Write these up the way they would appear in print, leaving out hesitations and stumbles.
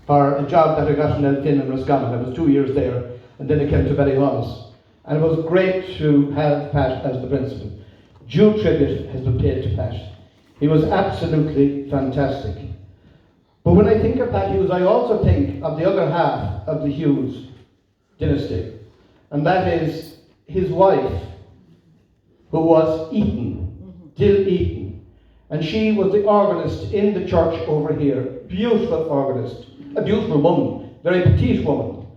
for a job that I got in Elphin and Roscommon. I was 2 years there, and then I came to Ballyhonus. And it was great to have Pat as the principal. Due tribute has been paid to Pat. He was absolutely fantastic. But when I think of Pat Hughes, I also think of the other half of the Hughes dynasty, and that is his wife, who was Eaton, Dill Eaton. And she was the organist in the church over here. Beautiful organist, a beautiful woman, very petite woman.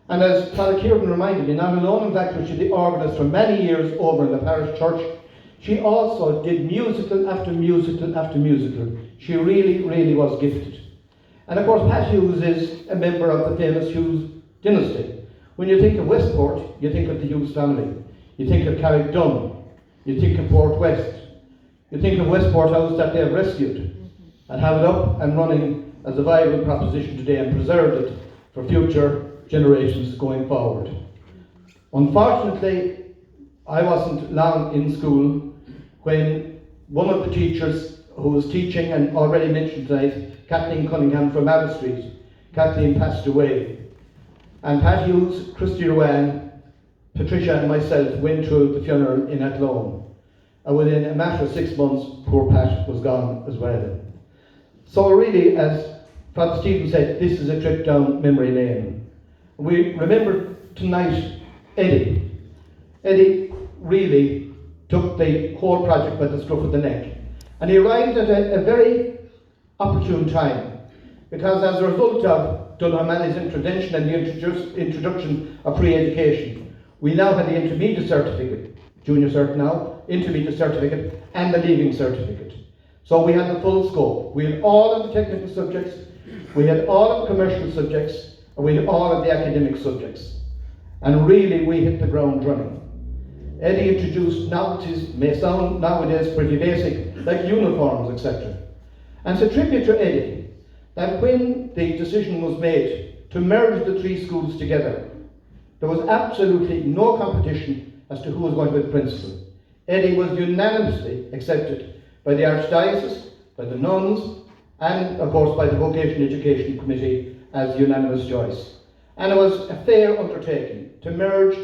And as Father Kieran reminded me, not alone in fact was she the organist for many years over in the parish church, she also did musical after musical after musical. She really, really was gifted. And of course Pat Hughes is a member of the famous Hughes dynasty. When you think of Westport, you think of the Hughes family. You think of Carrickdun, you think of Port West, you think of Westport House that they have rescued and have it up and running as a viable proposition today and preserved it for future generations going forward. Unfortunately, I wasn't long in school when one of the teachers who was teaching, and already mentioned tonight, Kathleen Cunningham from Abbott Street, Kathleen passed away. And Pat Hughes, Christy Rowan, Patricia and myself went to the funeral in Athlone. And within a matter of 6 months, poor Pat was gone as well. So really, as Father Stephen said, this is a trip down memory lane. We remember tonight Eddie. Eddie really took the whole project by the scruff of the neck. And he arrived at a very opportune time, because as a result of Donald O'Malley's intervention and the introduction of free education, we now had the intermediate certificate, junior cert now, intermediate certificate, and the leaving certificate. So we had the full scope. We had all of the technical subjects, we had all of the commercial subjects, and we had all of the academic subjects. And really we hit the ground running. Eddie introduced novelties, may sound nowadays pretty basic, like uniforms, etc. And it's a tribute to Eddie that when the decision was made to merge the 3 schools together, there was absolutely no competition as to who was going to be the principal. Eddie was unanimously accepted by the Archdiocese, by the nuns, and of course by the Vocational Education Committee as unanimous choice. And it was a fair undertaking to merge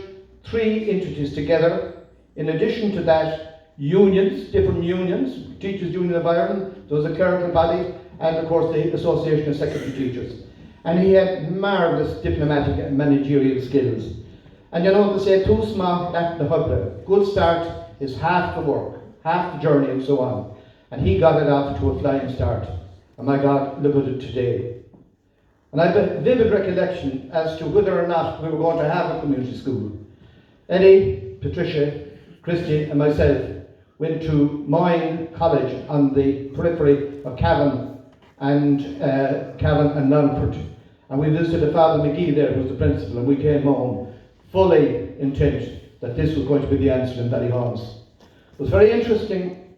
3 entities together. In addition to that, unions, different unions, Teachers Union of Ireland, there was a clerical body, and of course the Association of Secondary Teachers. And he had marvellous diplomatic and managerial skills. And you know, they say, too smart at the hubble. Good start is half the work, half the journey, and so on. And he got it off to a flying start. And my God, look at it today. And I have a vivid recollection as to whether or not we were going to have a community school. Eddie, Patricia, Christy and myself went to Moyne College on the periphery of Cavan and Longford. And we visited Father McGee there, who was the principal, and we came home fully intent that this was going to be the answer in Ballyhonus. It was very interesting